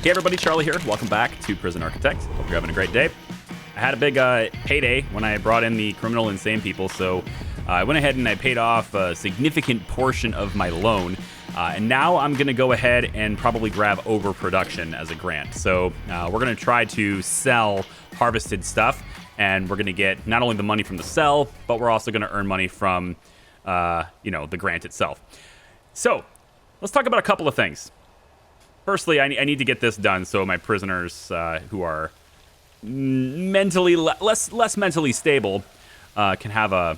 Hey everybody, Charlie here. Welcome back to Prison Architect. Hope you're having a great day. I had a big payday when I brought in the criminal insane people, so I went ahead and I paid off a significant portion of my loan. And now I'm going to go ahead and probably grab overproduction as a grant. So we're going to try to sell harvested stuff, and we're going to get not only the money from the sell, but we're also going to earn money from, the grant itself. So let's talk about a couple of things. Firstly, I need to get this done so my prisoners who are mentally less mentally stable can have a...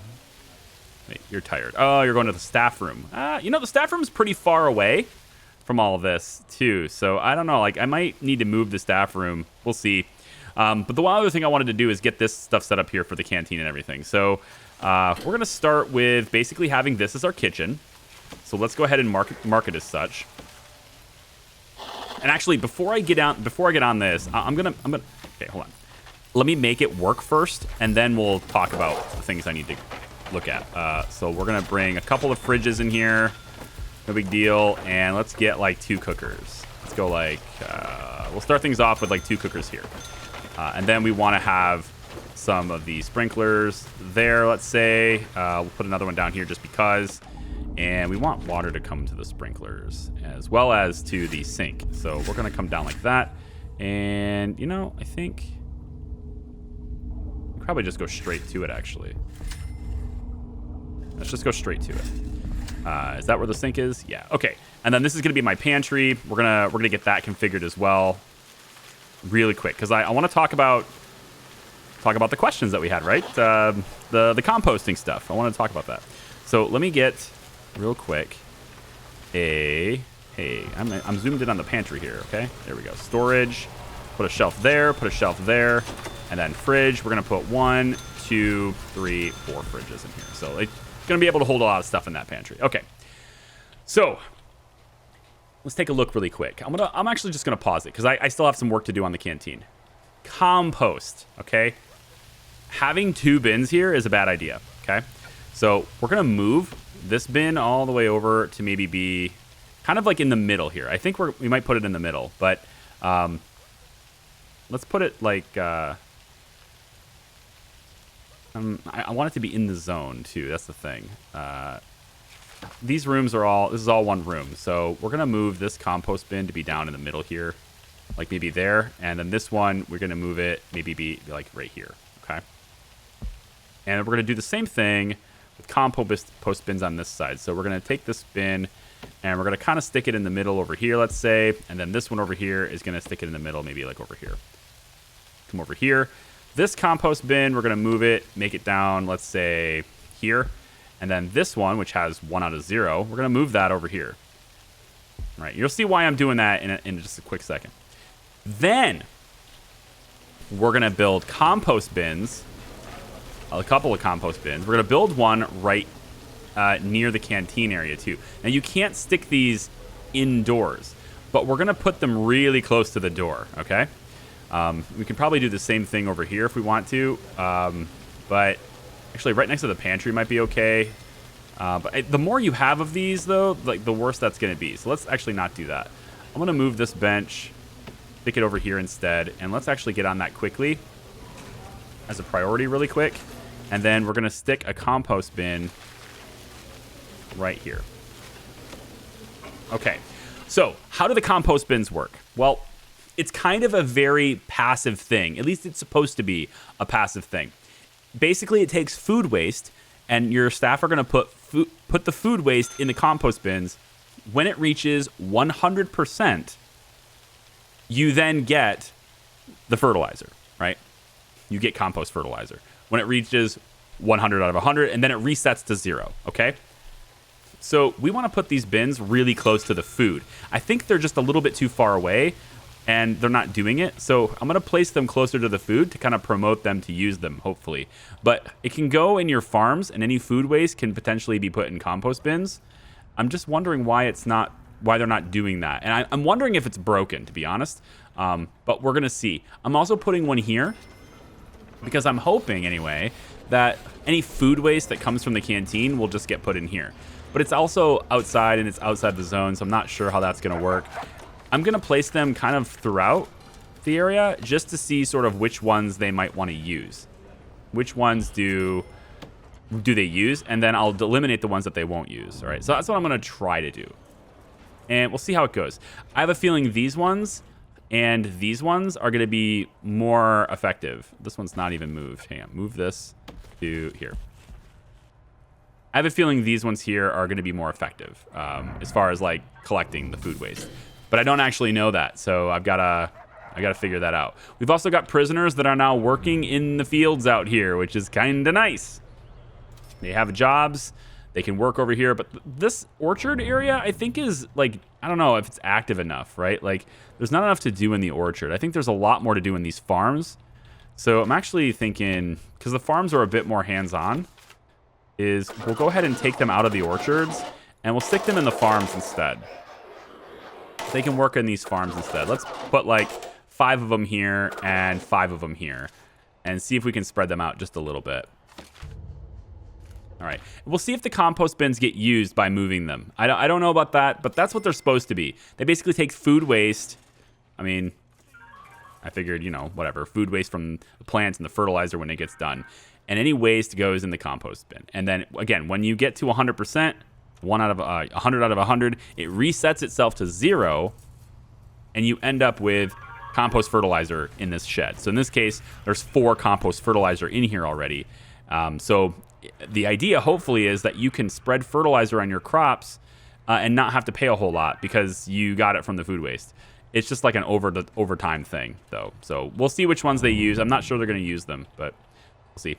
Wait, you're tired. Oh, you're going to the staff room. The staff room's pretty far away from all of this, too. So I don't know. Like, I might need to move the staff room. We'll see. But the one other thing I wanted to do is get this stuff set up here for the canteen and everything. So we're going to start with basically having this as our kitchen. So let's go ahead and mark it as such. And actually, before I get on this, I'm gonna. Okay, hold on. Let me make it work first, and then we'll talk about the things I need to look at. So we're gonna bring a couple of fridges in here. No big deal. And let's get like 2 cookers. Let's go like. We'll start things off with like 2 cookers here, and then we want to have some of the sprinklers there. Let's say we'll put another one down here just because. And we want water to come to the sprinklers as well as to the sink. So we're going to come down like that. And, I think we'll probably just go straight to it, actually. Let's just go straight to it. Is that where the sink is? Yeah. Okay. And then this is going to be my pantry. We're gonna get that configured as well really quick because I want to talk about the questions that we had, right? The composting stuff. I want to talk about that. So let me get... real quick, I'm zoomed in on the pantry here, okay? There we go. Storage, put a shelf there, and then fridge. We're going to put 1, 2, 3, 4 fridges in here. So it's going to be able to hold a lot of stuff in that pantry. Okay, so let's take a look really quick. I'm actually just going to pause it because I still have some work to do on the canteen. Compost, okay? Having 2 bins here is a bad idea, okay? So we're going to move this bin all the way over to maybe be kind of like in the middle here. I think we might put it in the middle, but let's put it like I want it to be in the zone too. That's the thing. These rooms this is all one room, so we're gonna move this compost bin to be down in the middle here, like maybe there, and then this one we're gonna move it maybe be like right here. Okay, and we're gonna do the same thing with compost bins on this side. So we're going to take this bin and we're going to kind of stick it in the middle over here, let's say. And then this one over here is going to stick it in the middle, maybe like over here. Come over here. This compost bin, we're going to move it, make it down, let's say here. And then this one, which has 1 out of 0, we're going to move that over here. All right. You'll see why I'm doing that in just a quick second. Then we're going to build compost bins. A couple of compost bins. We're going to build one right near the canteen area too. Now you can't stick these indoors, but we're going to put them really close to the door, okay? We can probably do the same thing over here if we want to, but actually right next to the pantry might be okay. But the more you have of these though, like the worse that's going to be. So let's actually not do that. I'm going to move this bench, stick it over here instead, and let's actually get on that quickly as a priority really quick. And then we're going to stick a compost bin right here. Okay, so how do the compost bins work? Well, it's kind of a very passive thing. At least it's supposed to be a passive thing. Basically, it takes food waste, and your staff are going to put the food waste in the compost bins. When it reaches 100%, you then get the fertilizer, right? You get compost fertilizer. When it reaches 100 out of 100, and then it resets to 0, okay? So we want to put these bins really close to the food. I think they're just a little bit too far away, and they're not doing it. So I'm going to place them closer to the food to kind of promote them to use them, hopefully. But it can go in your farms, and any food waste can potentially be put in compost bins. I'm just wondering why they're not doing that. And I'm wondering if it's broken, to be honest. But we're going to see. I'm also putting one here, because I'm hoping, anyway, that any food waste that comes from the canteen will just get put in here. But it's also outside, and it's outside the zone, so I'm not sure how that's going to work. I'm going to place them kind of throughout the area just to see sort of which ones they might want to use. Which ones do they use? And then I'll eliminate the ones that they won't use. All right, so that's what I'm going to try to do. And we'll see how it goes. I have a feeling these ones and these ones are going to be more effective. This one's not even moved. Hang on, move this to here. I have a feeling these ones here are going to be more effective as far as like collecting the food waste. But I don't actually know that, so I gotta figure that out. We've also got prisoners that are now working in the fields out here, which is kind of nice. They have jobs. They can work over here, but this orchard area, I think, is like, I don't know if it's active enough, right? Like, there's not enough to do in the orchard. I think there's a lot more to do in these farms. So I'm actually thinking, because the farms are a bit more hands-on, is we'll go ahead and take them out of the orchards, and we'll stick them in the farms instead. They can work in these farms instead. Let's put like 5 of them here and 5 of them here, and see if we can spread them out just a little bit. All right, we'll see if the compost bins get used by moving them. I don't know about that, but that's what they're supposed to be. They basically take food waste. I mean, I figured, you know, whatever, food waste from the plants and the fertilizer when it gets done. And any waste goes in the compost bin. And then, again, when you get to 100%, 100 out of 100, it resets itself to 0, and you end up with compost fertilizer in this shed. So in this case, there's 4 compost fertilizer in here already. So the idea, hopefully, is that you can spread fertilizer on your crops and not have to pay a whole lot because you got it from the food waste. It's just like an overtime thing, though. So we'll see which ones they use. I'm not sure they're going to use them, but we'll see.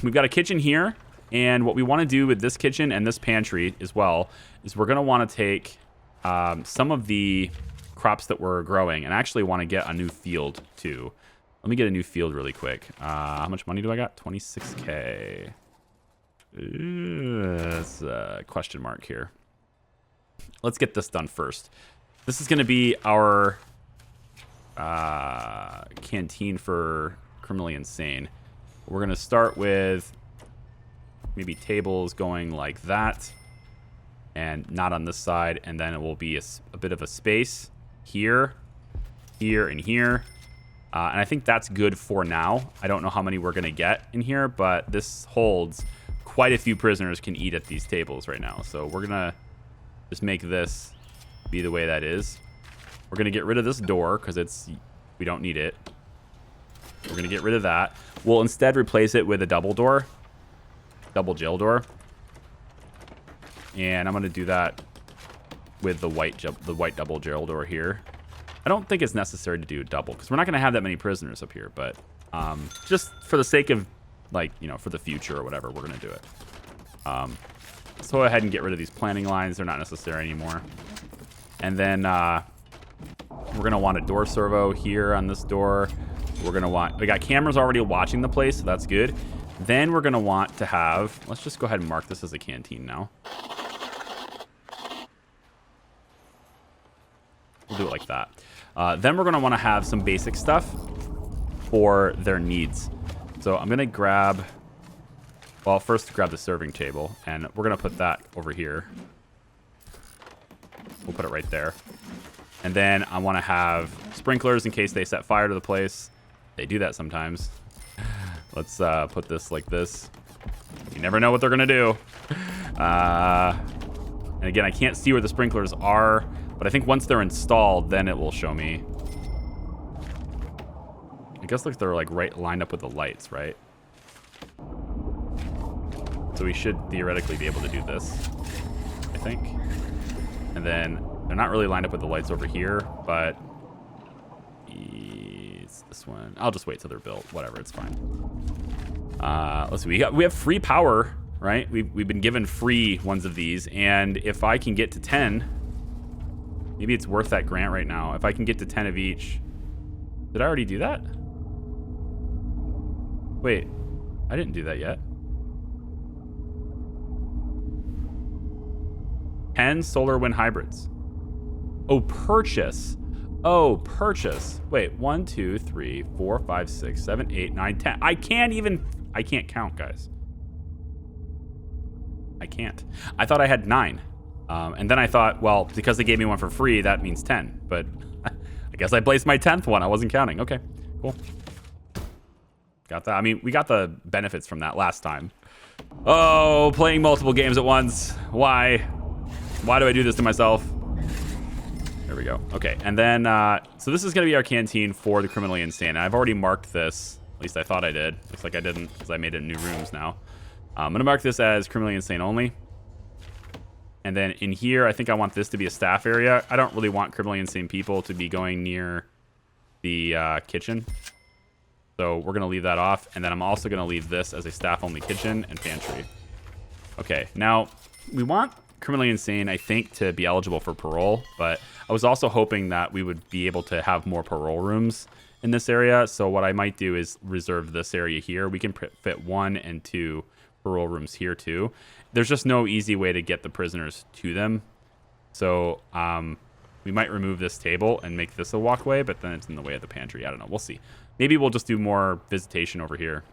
We've got a kitchen here, and what we want to do with this kitchen and this pantry as well is we're going to want to take some of the crops that we're growing and actually want to get a new field, too. Let me get a new field really quick. How much money do I got? 26K. That's a question mark here. Let's get this done first. This is going to be our canteen for criminally insane. We're going to start with maybe tables going like that and not on this side. And then it will be a bit of a space here, here, and here. And I think that's good for now. I don't know how many we're going to get in here, but this holds quite a few prisoners can eat at these tables right now. So we're going to just make this be the way that is. We're going to get rid of this door because we don't need it. We're going to get rid of that. We'll instead replace it with a double door, double jail door. And I'm going to do that with the white double jail door here. I don't think it's necessary to do a double because we're not going to have that many prisoners up here, but just for the sake of, like, you know, for the future or whatever, we're going to do it. Let's go ahead and get rid of these planting lines. They're not necessary anymore. And then we're going to want a door servo here on this door. We got cameras already watching the place, so that's good. Then we're going to want to have, let's just go ahead and mark this as a canteen now. We'll do it like that. Then we're going to want to have some basic stuff for their needs. So I'm going to grab, well, first grab the serving table, and we're going to put that over here. We'll put it right there. And then I want to have sprinklers in case they set fire to the place. They do that sometimes. Let's put this like this. You never know what they're going to do. And again, I can't see where the sprinklers are, but I think once they're installed, then it will show me. I guess like they're like right lined up with the lights, right? So we should theoretically be able to do this, I think. And then they're not really lined up with the lights over here, but it's this one. I'll just wait till they're built. Whatever, it's fine. Let's see. We have free power, right? We've been given free ones of these, and if I can get to 10, maybe it's worth that grant right now. If I can get to 10 of each. Did I already do that? Wait, I didn't do that yet. 10 solar wind hybrids. Oh, purchase. Oh, purchase. Wait, 1, 2, 3, 4, 5, 6, 7, 8, 9, 10. I can't count, guys. I can't. I thought I had 9. And then I thought, well, because they gave me one for free, that means 10. But I guess I placed my 10th one. I wasn't counting. Okay, cool. Got that. I mean, we got the benefits from that last time. Oh, playing multiple games at once. Why? Why do I do this to myself? There we go. Okay, and then, so this is going to be our canteen for the criminally insane. I've already marked this. At least I thought I did. Looks like I didn't, because I made it in new rooms now. I'm going to mark this as criminally insane only. And then in here, I think I want this to be a staff area. I don't really want criminally insane people to be going near the kitchen. So we're going to leave that off. And then I'm also going to leave this as a staff-only kitchen and pantry. Okay, now we want criminally insane, I think, to be eligible for parole. But I was also hoping that we would be able to have more parole rooms in this area. So what I might do is reserve this area here. We can fit 1 and 2 parole rooms here too. There's just no easy way to get the prisoners to them. So we might remove this table and make this a walkway, but then it's in the way of the pantry. I don't know. We'll see. Maybe we'll just do more visitation over here.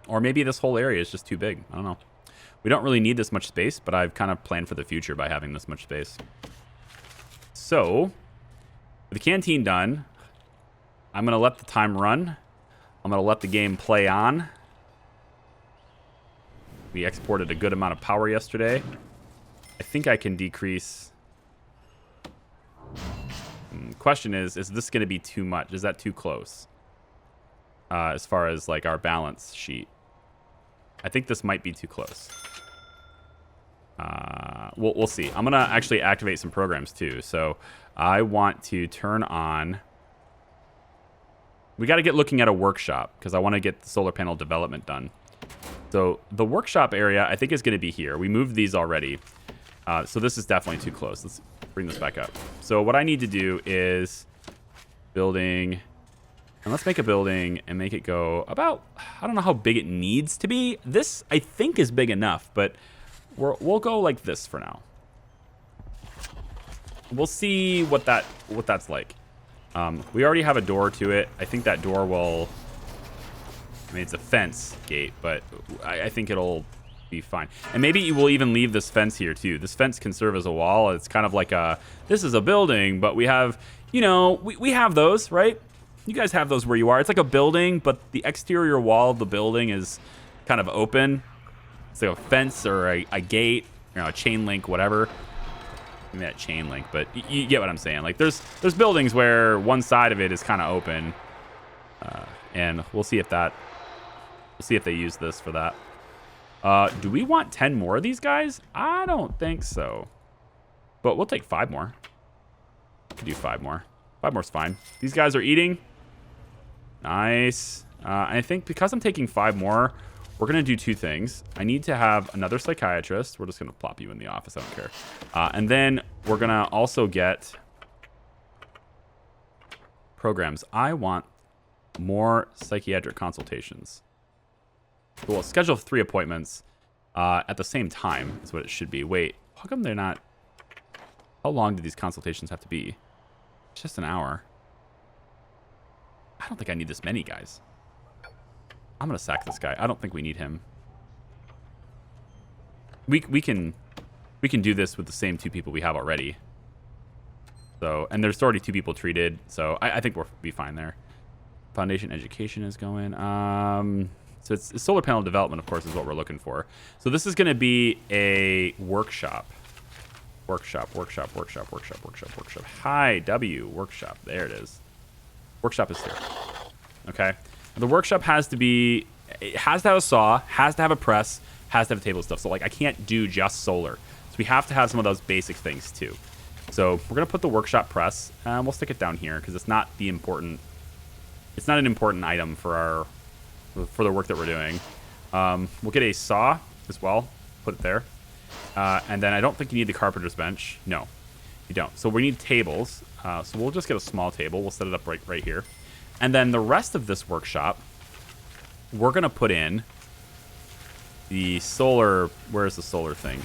Or maybe this whole area is just too big. I don't know. We don't really need this much space, but I've kind of planned for the future by having this much space. So, with the canteen done, I'm going to let the time run. I'm going to let the game play on. We exported a good amount of power yesterday. I think I can decrease. Question is this going to be too much? Is that too close? As far as like our balance sheet. I think this might be too close. We'll see. I'm going to actually activate some programs too. So I want to turn on. We got to get looking at a workshop because I want to get the solar panel development done. So the workshop area, I think, is going to be here. We moved these already. So this is definitely too close. Let's bring this back up. So what I need to do is building. And let's make a building and make it go about, I don't know how big it needs to be. This, I think, is big enough, but we'll go like this for now. We'll see what that's like. We already have a door to it. I think that door will... I mean, it's a fence gate, but I think it'll be fine. And maybe we'll even leave this fence here, too. This fence can serve as a wall. It's kind of like a, this is a building, but we have, you know, we have those, right? You guys have those where you are. It's like a building, but the exterior wall of the building is kind of open. It's like a fence or a gate, you know, a chain link, whatever. Maybe that chain link, but you get what I'm saying. Like there's buildings where one side of it is kind of open, and we'll see if that. We'll see if they use this for that. Do we want 10 more of these guys? I don't think so. But we'll take 5 more. We can do 5 more. 5 more's fine. These guys are eating. Nice. I think because I'm taking 5 more, we're going to do 2 things. I need to have another psychiatrist. We're just going to plop you in the office. I don't care. And then we're going to also get programs. I want more psychiatric consultations. We'll schedule 3 appointments at the same time is what it should be. Wait, how come they're not... How long do these consultations have to be? It's just an hour. I don't think I need this many guys. I'm going to sack this guy. I don't think we need him. We can do this with the same 2 people we have already. So, and there's already 2 people treated, so I think we'll be fine there. Foundation education is going. So it's solar panel development, of course, is what we're looking for. So this is going to be a workshop. Workshop. Hi, W, workshop. There it is. Workshop is here. Okay. And the workshop has to be, it has to have a saw, has to have a press, has to have a table and stuff. So like I can't do just solar. So we have to have some of those basic things too. So we're going to put the workshop press, and we'll stick it down here because it's not the important, it's not an important item for the work that we're doing. We'll get a saw as well, put it there. And then I don't think you need the carpenter's bench. No, you don't. So we need tables. So we'll just get a small table. We'll set it up right here. And then the rest of this workshop, we're going to put in the solar, where's the solar thing?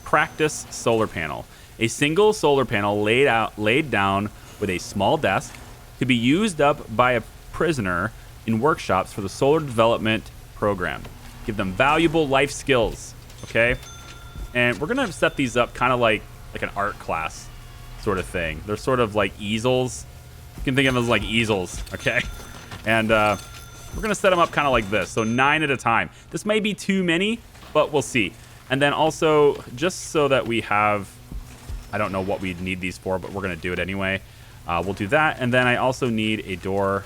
Practice solar panel. A single solar panel laid down with a small desk to be used up by a prisoner in workshops for the solar development program. Give them valuable life skills, okay? and we're going to set these up kind of like an art class sort of thing. They're sort of like easels. You can think of them as like easels, okay? And we're going to set them up kind of like this, so 9 at a time. This may be too many, but we'll see. And then also, just so that we have, I don't know what we need these for, but we're going to do it anyway. We'll do that, and then I also need a door,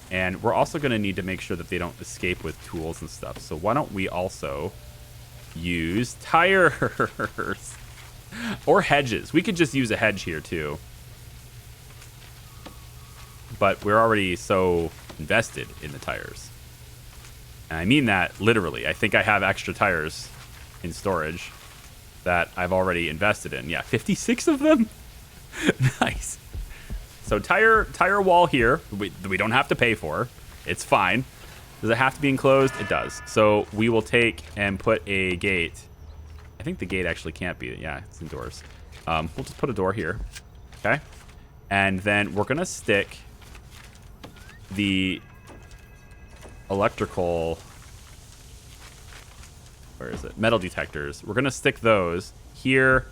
and we're also going to need to make sure that they don't escape with tools and stuff. So why don't we also use tires or hedges? We could just use a hedge here too, but we're already so invested in the tires, and I mean that literally. I think I have extra tires in storage that I've already invested in. Yeah, 56 of them. Nice. So tire wall here, we don't have to pay for. It's fine. Does it have to be enclosed? It does. So we will take and put a gate. I think the gate actually can't be. Yeah, it's indoors. We'll just put a door here. Okay. And then we're going to stick the electrical, where is it? Metal detectors. We're going to stick those here.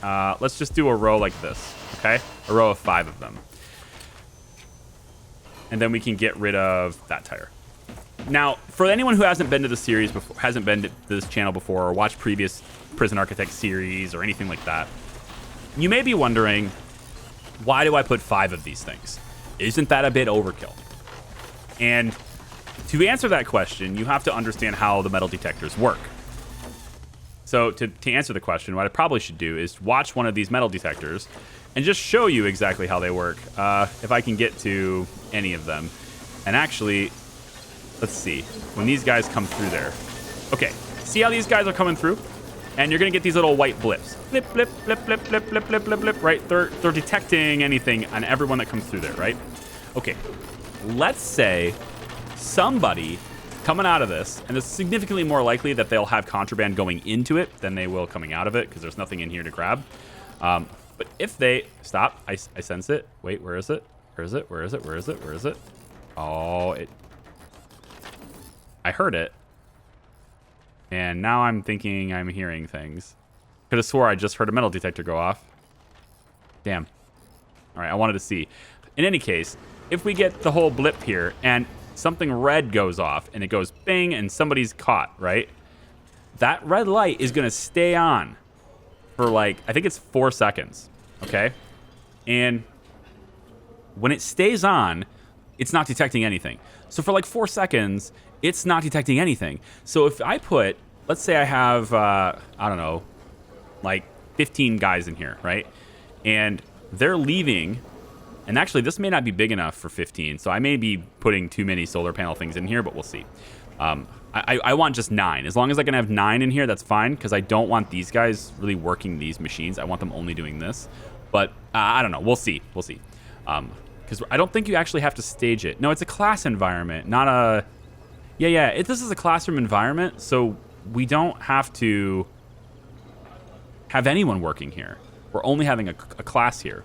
Let's just do a row like this. Okay, a row of 5 of them. And then we can get rid of that tire. Now, for anyone who hasn't been to the series before, hasn't been to this channel before, or watched previous Prison Architect series or anything like that, you may be wondering, why do I put 5 of these things? Isn't that a bit overkill? And to answer that question, you have to understand how the metal detectors work. So to answer the question, what I probably should do is watch one of these metal detectors and just show you exactly how they work, if I can get to any of them. And actually, let's see, when these guys come through there. Okay, see how these guys are coming through? And you're going to get these little white blips. Blip, blip, blip, blip, blip, blip, blip, blip, blip, right? They're detecting anything on everyone that comes through there, right? Okay, let's say somebody coming out of this, and it's significantly more likely that they'll have contraband going into it than they will coming out of it, because there's nothing in here to grab. But if they stop, I sense it. Wait, where is it? Where is it? Where is it? Where is it? Where is it? Oh, I heard it. And now I'm thinking I'm hearing things. Could have swore I just heard a metal detector go off. Damn. All right, I wanted to see. In any case, if we get the whole blip here and something red goes off and it goes bing and somebody's caught, right? That red light is going to stay on for like, I think it's 4 seconds, okay? And when it stays on, it's not detecting anything. So for like 4 seconds, it's not detecting anything. So if I put, let's say I have, I don't know, like 15 guys in here, right? And they're leaving. And actually, this may not be big enough for 15, so I may be putting too many solar panel things in here, but we'll see. I want just 9. As long as I can have 9 in here, that's fine, because I don't want these guys really working these machines. I want them only doing this. But I don't know. We'll see. We'll see. Because I don't think you actually have to stage it. No, it's a class environment, not a... Yeah. This is a classroom environment, so we don't have to have anyone working here. We're only having a class here.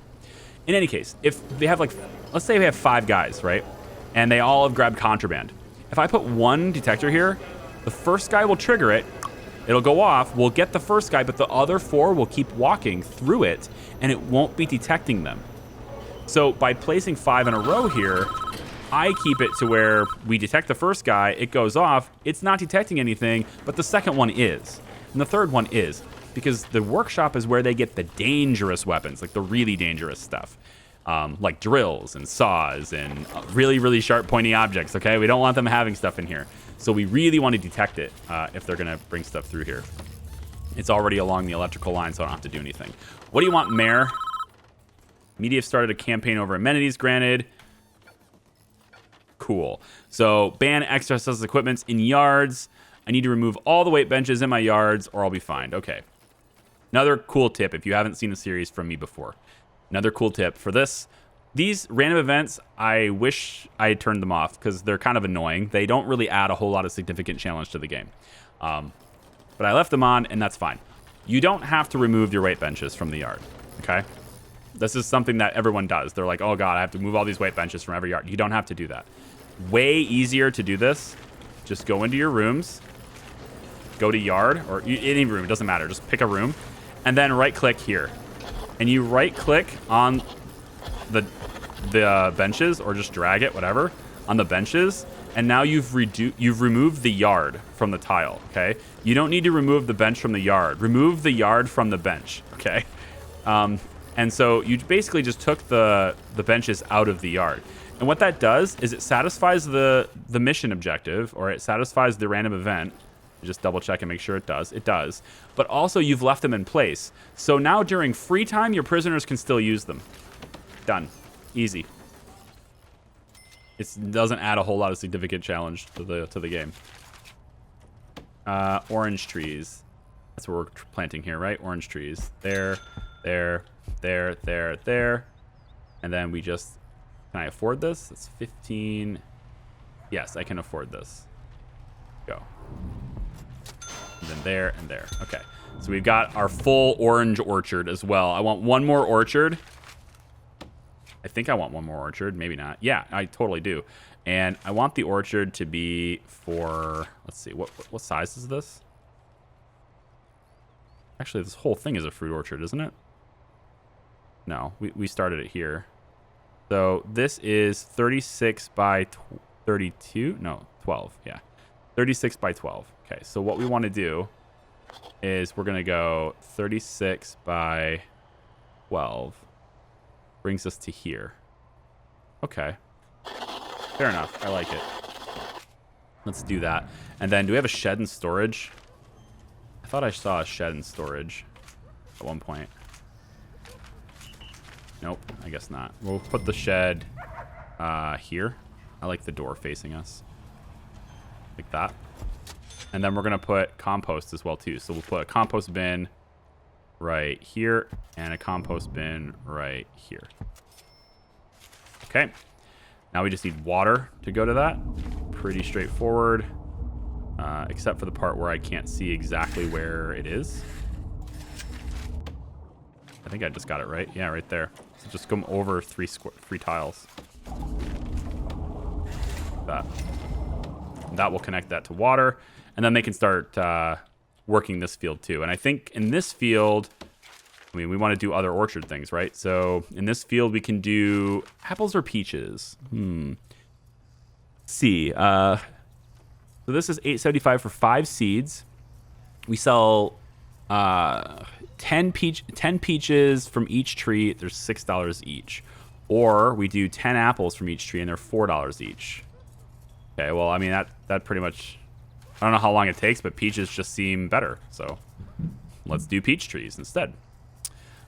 In any case, if they have like, let's say we have 5 guys, right? And they all have grabbed contraband. If I put 1 detector here, the first guy will trigger it. It'll go off. We'll get the first guy, but the other 4 will keep walking through it, and it won't be detecting them. So by placing 5 in a row here, I keep it to where we detect the first guy, it goes off, it's not detecting anything, but the second one is. And the third one is. Because the workshop is where they get the dangerous weapons, like the really dangerous stuff. Like drills and saws and really, really sharp pointy objects, okay? We don't want them having stuff in here. So we really want to detect it if they're going to bring stuff through here. It's already along the electrical line, so I don't have to do anything. What do you want, Mayor? Media started a campaign over amenities granted. Cool. So ban exercise equipment in yards. I need to remove all the weight benches in my yards or I'll be fined. Okay. Another cool tip if you haven't seen the series from me before. Another cool tip for this. These random events, I wish I had turned them off because they're kind of annoying. They don't really add a whole lot of significant challenge to the game. But I left them on and that's fine. You don't have to remove your weight benches from the yard. Okay. This is something that everyone does. They're like, oh God, I have to move all these weight benches from every yard. You don't have to do that. Way easier to do this. Just go into your rooms. go to yard, or any room, it doesn't matter. Just pick a room, and then right-click here. And you right-click on the benches, or just drag it, whatever, on the benches, and now you've removed the yard from the tile, okay? You don't need to remove the bench from the yard. Remove the yard from the bench, okay? And so you basically just took the benches out of the yard. And what that does is it satisfies the mission objective, or it satisfies the random event. Just double check and make sure it does. It does. But also you've left them in place. So now during free time, your prisoners can still use them. Done. Easy. It doesn't add a whole lot of significant challenge to the game. Orange trees. That's what we're planting here, right? Orange trees. There. And then we just... Can I afford this? It's 15. Yes, I can afford this. Go. And then there and there. Okay. So we've got our full orange orchard as well. I want one more orchard. I think I want one more orchard. Maybe not. Yeah, I totally do. And I want the orchard to be for... Let's see. What size is this? Actually, this whole thing is a fruit orchard, isn't it? No, we started it here. So this is 36 by 32. No, 12. Yeah. 36 by 12. Okay, so what we want to do is we're going to go 36 by 12. Brings us to here. Okay. Fair enough. I like it. Let's do that. And then do we have a shed and storage? I thought I saw a shed and storage at one point. Nope, I guess not. We'll put the shed here. I like the door facing us. Like that. And then we're going to put compost as well, too. So we'll put a compost bin right here and a compost bin right here. Okay. Now we just need water to go to that. Pretty straightforward. Except for the part where I can't see exactly where it is. I think I just got it right. Yeah, right there. So just come over three tiles. That will connect that to water. And then they can start working this field too. And I think in this field, I mean, we want to do other orchard things, right? So in this field, we can do apples or peaches. Let's see. So this is $8.75 for 5 seeds. We sell 10 peaches from each tree. There's $6 each. Or we do 10 apples from each tree, and they're $4 each. Okay, well, I mean, that pretty much... I don't know how long it takes, but peaches just seem better. So let's do peach trees instead.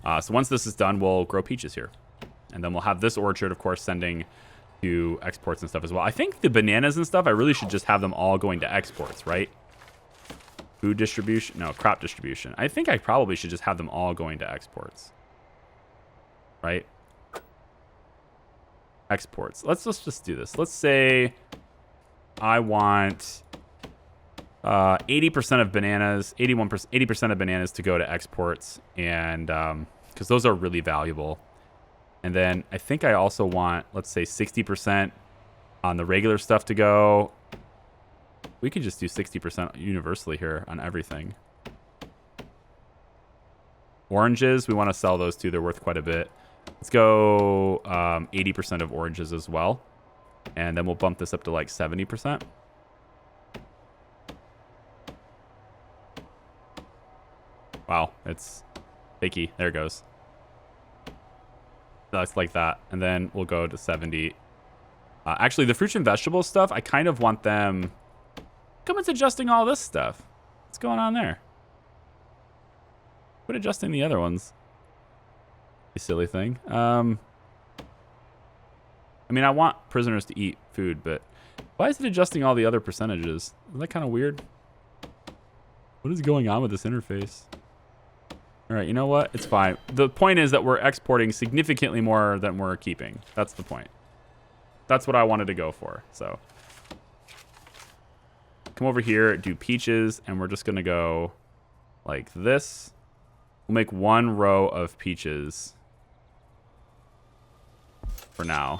So once this is done, we'll grow peaches here. And then we'll have this orchard, of course, sending to exports and stuff as well. I think the bananas and stuff, I really should just have them all going to exports, right? Food distribution? No, crop distribution. I think I probably should just have them all going to exports. Right? Exports. Let's just do this. Let's say I want 80% of bananas, 80% of bananas to go to exports, and because those are really valuable. And then I think I also want, let's say 60% on the regular stuff to go. We could just do 60% universally here on everything. Oranges, we want to sell those too. They're worth quite a bit. Let's go 80% of oranges as well. And then we'll bump this up to like 70%. Wow, it's fakey. There it goes. That's like that. And then we'll go to 70. Actually, the fruits and vegetables stuff, I kind of want them... Come it's adjusting all this stuff. What's going on there? Quit adjusting the other ones. You silly thing. I mean, I want prisoners to eat food, but why is it adjusting all the other percentages? Isn't that kind of weird? What is going on with this interface? All right, you know what? It's fine. The point is that we're exporting significantly more than we're keeping. That's the point. That's what I wanted to go for. So come over here, do peaches, and we're just going to go like this. We'll make one row of peaches for now.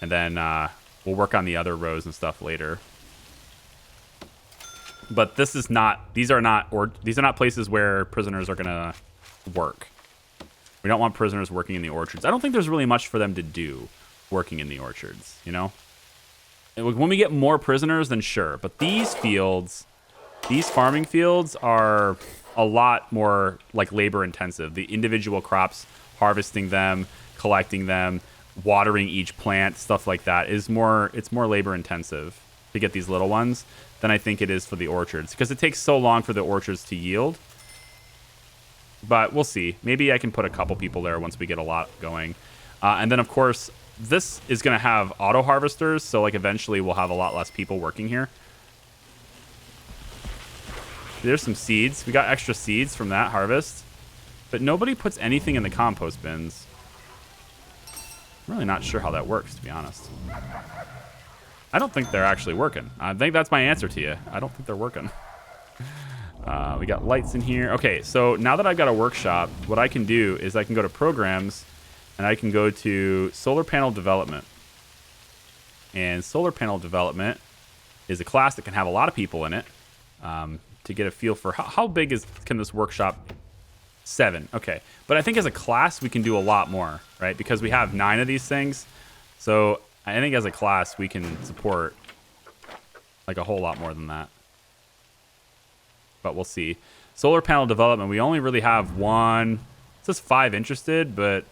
And then we'll work on the other rows and stuff later. But this is not. These are not places where prisoners are gonna work. We don't want prisoners working in the orchards. I don't think there's really much for them to do working in the orchards. You know, when we get more prisoners, then sure. But these fields, these farming fields, are a lot more like labor intensive. The individual crops, harvesting them, collecting them, watering each plant, stuff like that is more. It's more labor intensive to get these little ones than I think it is for the orchards, because it takes so long for the orchards to yield. But we'll see. Maybe I can put a couple people there once we get a lot going. And then, of course, this is going to have auto harvesters, so like eventually we'll have a lot less people working here. There's some seeds. We got extra seeds from that harvest. But nobody puts anything in the compost bins. I'm really not sure how that works, to be honest. I don't think they're actually working. I think that's my answer to you. I don't think they're working. We got lights in here. Okay, so now that I've got a workshop, what I can do is I can go to programs and I can go to solar panel development. And solar panel development is a class that can have a lot of people in it, to get a feel for how big can this workshop. 7. Okay, but I think as a class we can do a lot more, right? Because we have 9 of these things. So I think as a class we can support like a whole lot more than that. But we'll see. Solar panel development, we only really have 1. It says 5 interested, but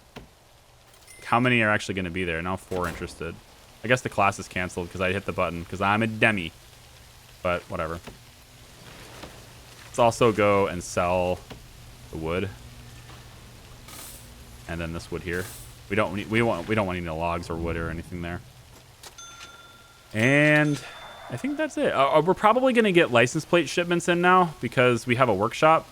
how many are actually going to be there? Now 4 interested. I guess the class is canceled because I hit the button because I'm a demi. But whatever. Let's also go and sell the wood. And then this wood here. We don't want any logs or wood or anything there. And I think that's it. We're probably going to get license plate shipments in now because we have a workshop.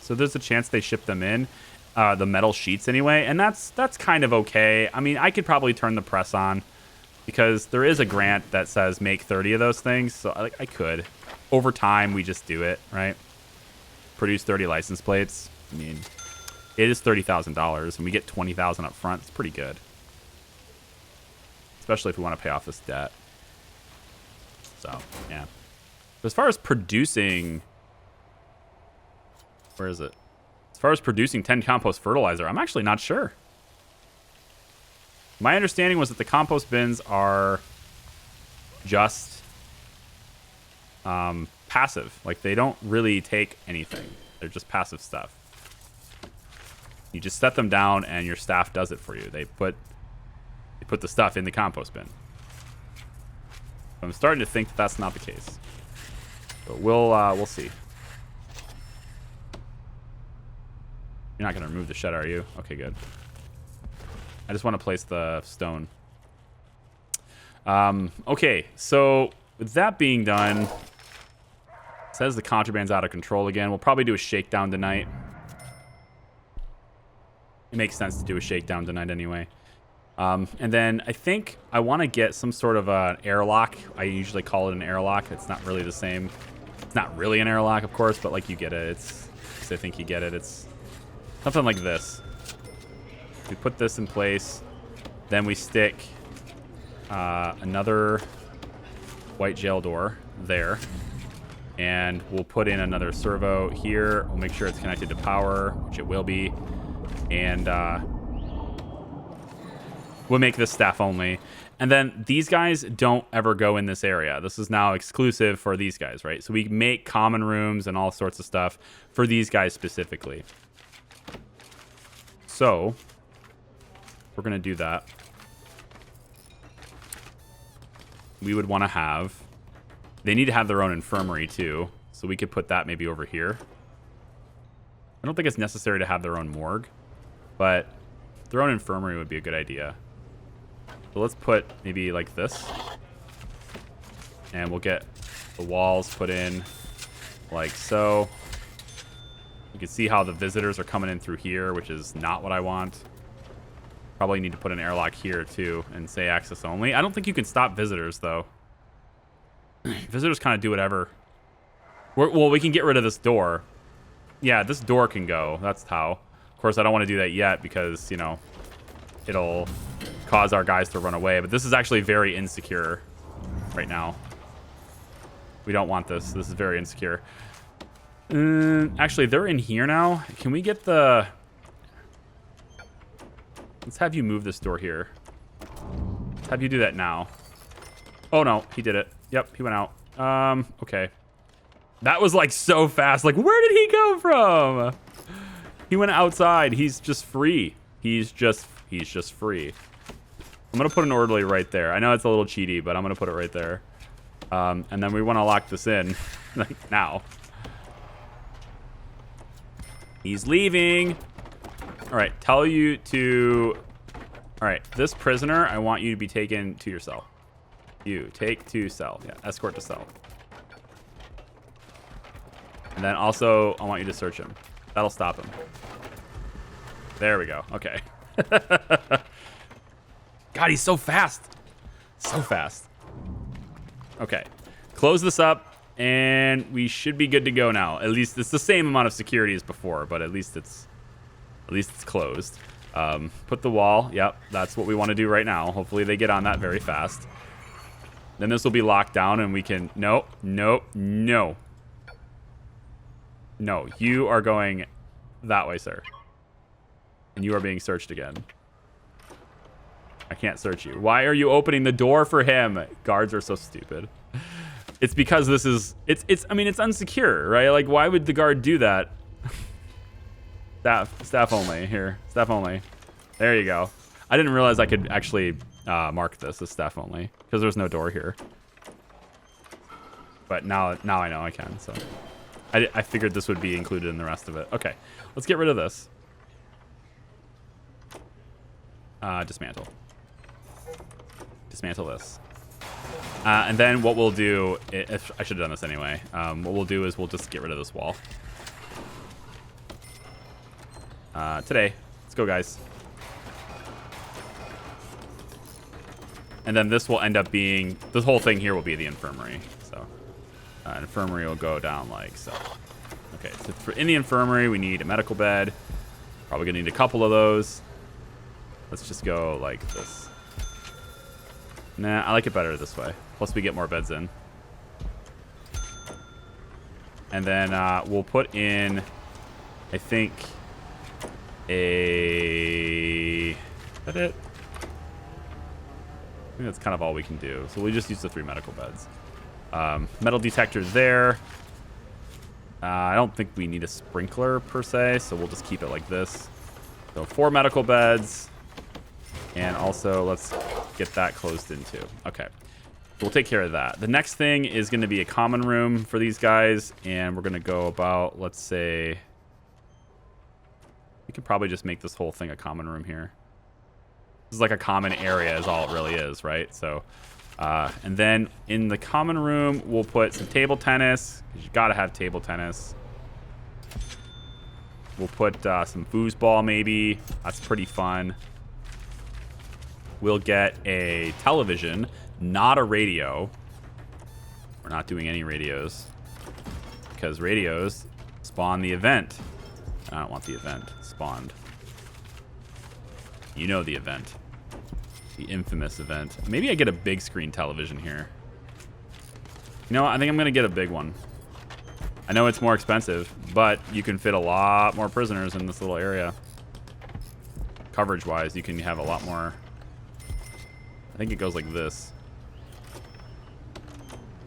So there's a chance they ship them in, the metal sheets anyway. And that's kind of okay. I mean, I could probably turn the press on because there is a grant that says make 30 of those things. So I could. Over time, we just do it, right? Produce 30 license plates. I mean, it is $30,000 and we get $20,000 up front. It's pretty good. Especially if we want to pay off this debt. So, yeah. As far as producing... Where is it? As far as producing 10 compost fertilizer, I'm actually not sure. My understanding was that the compost bins are just passive. Like, they don't really take anything. They're just passive stuff. You just set them down and your staff does it for you. They put the stuff in the compost bin. I'm starting to think that that's not the case. But we'll see. You're not going to remove the shed, are you? Okay, good. I just want to place the stone. Okay, so with that being done, it says the contraband's out of control again. We'll probably do a shakedown tonight. It makes sense to do a shakedown tonight anyway. And then I think I want to get some sort of an airlock. I usually call it an airlock. It's not really the same. It's not really an airlock, of course, but like you get it. I think you get it. It's something like this. We put this in place. Then we stick another white gel door there. And we'll put in another servo here. We'll make sure it's connected to power, which it will be. And we'll make this staff only. And then these guys don't ever go in this area. This is now exclusive for these guys, right? So we make common rooms and all sorts of stuff for these guys specifically. So we're going to do that. We would want to have... They need to have their own infirmary too. So we could put that maybe over here. I don't think it's necessary to have their own morgue. But their own infirmary would be a good idea. So let's put maybe like this. And we'll get the walls put in like so. You can see how the visitors are coming in through here, which is not what I want. Probably need to put an airlock here too and say access only. I don't think you can stop visitors though. Visitors kind of do whatever. Well, we can get rid of this door. Yeah, this door can go. That's how. Of course, I don't want to do that yet because, you know, it'll cause our guys to run away. But this is actually very insecure right now. We don't want this. This is very insecure. Actually, they're in here now. Can we get the... Let's have you move this door here. Let's have you do that now. Oh, no. He did it. Yep, he went out. Okay. That was, like, so fast. Like, where did he go from? He went outside. He's just free. He's just free. I'm going to put an orderly right there. I know it's a little cheaty, but I'm going to put it right there. And then we want to lock this in. Like, now. He's leaving. All right, tell you to... All right, this prisoner, I want you to be taken to your cell. You, take to cell. Yeah, escort to cell. And then also, I want you to search him. That'll stop him. There we go. Okay. God, he's so fast. So fast. Okay. Close this up, and we should be good to go now. At least it's the same amount of security as before, but at least it's closed. Put the wall. Yep, that's what we want to do right now. Hopefully they get on that very fast. Then this will be locked down, and we can... No, no, no. No, you are going that way, sir. And you are being searched again. I can't search you. Why are you opening the door for him? Guards are so stupid. It's because this is... I mean, it's unsecure, right? Like, why would the guard do that? Staff only. Here. Staff only. There you go. I didn't realize I could actually mark this as staff only because there's no door here. But now I know I can, so... I figured this would be included in the rest of it. Okay, let's get rid of this. Dismantle. Dismantle this. And then what we'll do... I should have done this anyway. What we'll do is we'll just get rid of this wall. Today. Let's go, guys. And then this will end up being... This whole thing here will be the infirmary. So, infirmary will go down like so. Okay, so in the infirmary, we need a medical bed. Probably going to need a couple of those. Let's just go like this. Nah, I like it better this way. Plus, we get more beds in. And then we'll put in, I think, is that it? I think that's kind of all we can do. So we just use the 3 medical beds. Metal detector there. I don't think we need a sprinkler per se, so we'll just keep it like this. So 4 medical beds. And also, let's get that closed in too. Okay. We'll take care of that. The next thing is going to be a common room for these guys. And we're going to go about, let's say... We could probably just make this whole thing a common room here. This is like a common area is all it really is, right? So, and then in the common room, we'll put some table tennis. You got to have table tennis. We'll put some foosball maybe. That's pretty fun. We'll get a television, not a radio. We're not doing any radios because radios spawn the event. I don't want the event spawned. You know the event. The infamous event. Maybe I get a big screen television here. You know what? I think I'm going to get a big one. I know it's more expensive, but you can fit a lot more prisoners in this little area. Coverage-wise, you can have a lot more. I think it goes like this.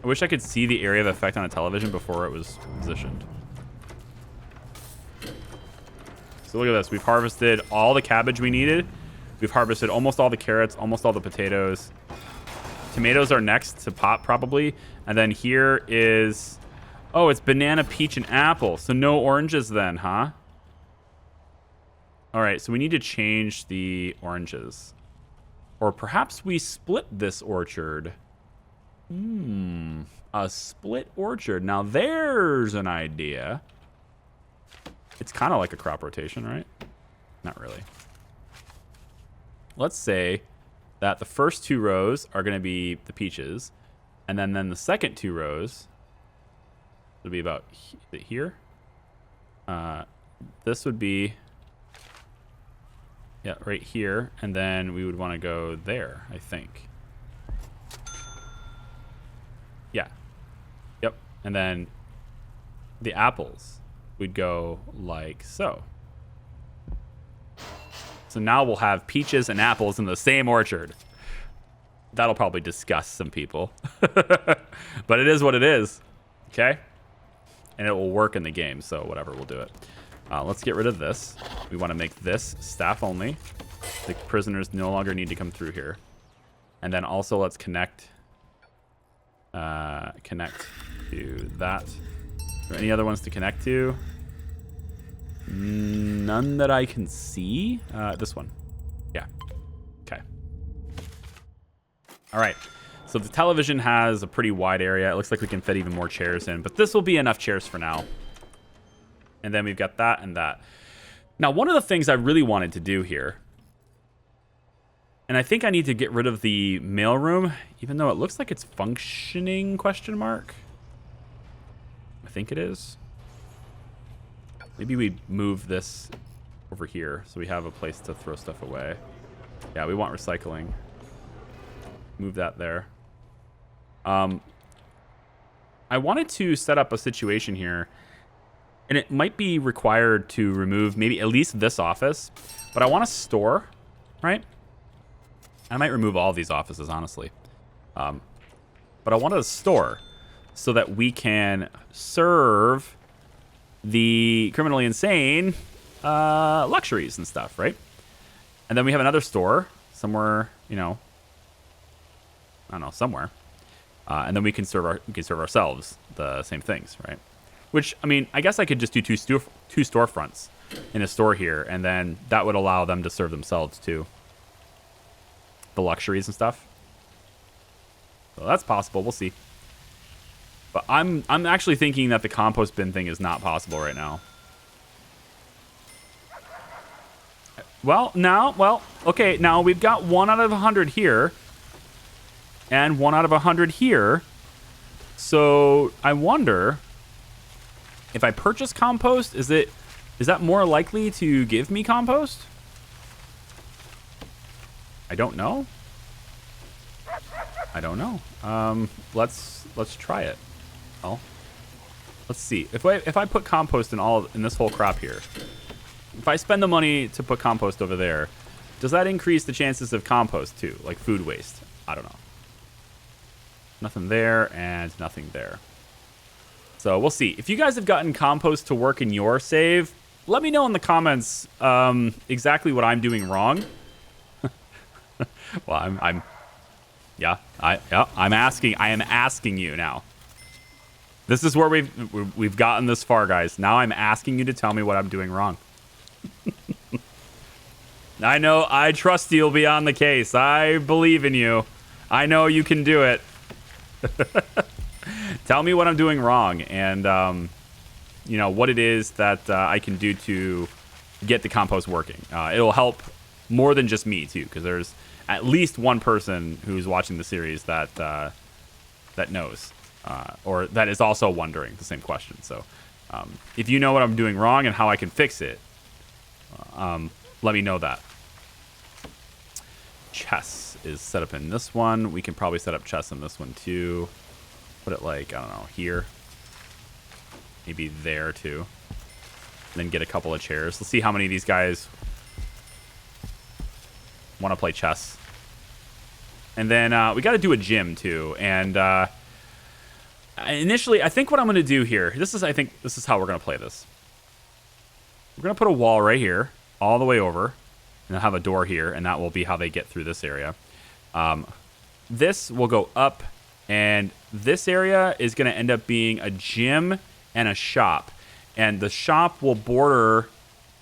I wish I could see the area of effect on a television before it was positioned. So look at this. We've harvested all the cabbage we needed. We've harvested almost all the carrots, almost all the potatoes. Tomatoes are next to pop probably. And then here is... Oh, it's banana, peach, and apple. So no oranges then, huh? All right, so we need to change the oranges. Or perhaps we split this orchard. A split orchard. Now there's an idea. It's kind of like a crop rotation, right? Not really. Let's say that the first 2 rows are going to be the peaches. And then the second 2 rows will be about here. This would be... Yeah, right here. And then we would want to go there, I think. Yeah. Yep. And then the apples would go like so. So now we'll have peaches and apples in the same orchard. That'll probably disgust some people. But it is what it is. Okay? And it will work in the game, so whatever, we'll do it. Let's get rid of this. We want to make this staff only. The prisoners no longer need to come through here. And then also let's connect to that. Are there any other ones to connect to? None that I can see. This one. Yeah. Okay. All right. So the television has a pretty wide area. It looks like we can fit even more chairs in, but this will be enough chairs for now. And then we've got that and that. Now, one of the things I really wanted to do here, and I think I need to get rid of the mailroom, even though it looks like it's functioning, question mark. I think it is. Maybe we move this over here so we have a place to throw stuff away. Yeah, we want recycling. Move that there. I wanted to set up a situation here, and it might be required to remove maybe at least this office, but I want to store, right? I might remove all of these offices, honestly. But I wanted to store so that we can serve the criminally insane luxuries and stuff, right? And then we have another store somewhere, you know, I don't know, somewhere. And then we can serve ourselves the same things, right? Which, I mean, I guess I could just do two storefronts in a store here, and then that would allow them to serve themselves too. The luxuries and stuff. So that's possible. We'll see. But I'm actually thinking that the compost bin thing is not possible right now. Okay, now we've got 1 out of 100 here. And 1 out of 100 here. So I wonder if I purchase compost, is that more likely to give me compost? I don't know. Let's try it. Well, let's see. If I put compost in this whole crop here, if I spend the money to put compost over there, does that increase the chances of compost too, like food waste? I don't know. Nothing there and nothing there. So we'll see. If you guys have gotten compost to work in your save, let me know in the comments exactly what I'm doing wrong. Well, I'm asking. I am asking you now. This is where we've gotten this far, guys. Now I'm asking you to tell me what I'm doing wrong. I know. I trust you'll be on the case. I believe in you. I know you can do it. Tell me what I'm doing wrong, and you know what it is that I can do to get the compost working. It'll help more than just me too, because there's at least one person who's watching the series that knows, or that is also wondering the same question. So if you know what I'm doing wrong and how I can fix it, let me know that. Chess is set up in this one. We can probably set up chess in this one too. Put it like, I don't know, here. Maybe there too. And then get a couple of chairs. Let's see how many of these guys want to play chess. And then we got to do a gym too. And initially, I think what I'm going to do here, I think this is how we're going to play this. We're going to put a wall right here, all the way over. And I'll have a door here, and that will be how they get through this area. This will go up, and this area is going to end up being a gym and a shop. And the shop will border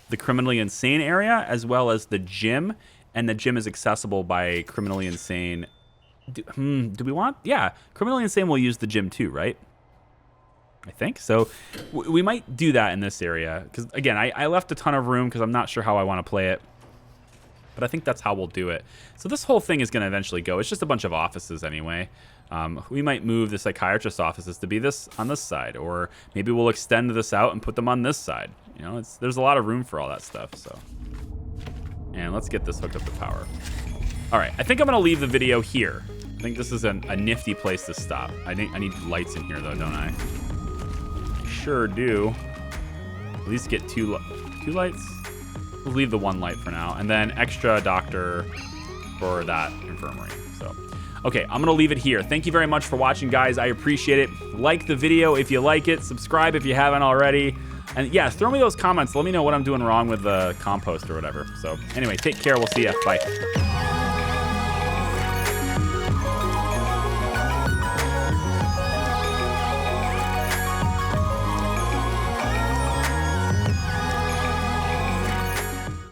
the criminally insane area as well as the gym. And the gym is accessible by criminally insane. Do we want? Yeah, criminally insane will use the gym too, right? I think so. We might do that in this area because, again, I left a ton of room because I'm not sure how I want to play it. But I think that's how we'll do it. So this whole thing is going to eventually go. It's just a bunch of offices anyway. We might move the psychiatrist's offices to be this on this side, or maybe we'll extend this out and put them on this side. You know, there's a lot of room for all that stuff. So, and let's get this hooked up to power. All right, I think I'm going to leave the video here. I think this is a nifty place to stop. I need lights in here though, don't I? sure do. At least get two lights. We'll leave the one light for now, and then extra doctor for that infirmary. So, okay, I'm gonna leave it here. Thank you very much for watching, guys. I appreciate it. Like the video if you like it. Subscribe if you haven't already. And yeah, throw me those comments. Let me know what I'm doing wrong with the compost or whatever. So anyway, take care. We'll see ya. Bye.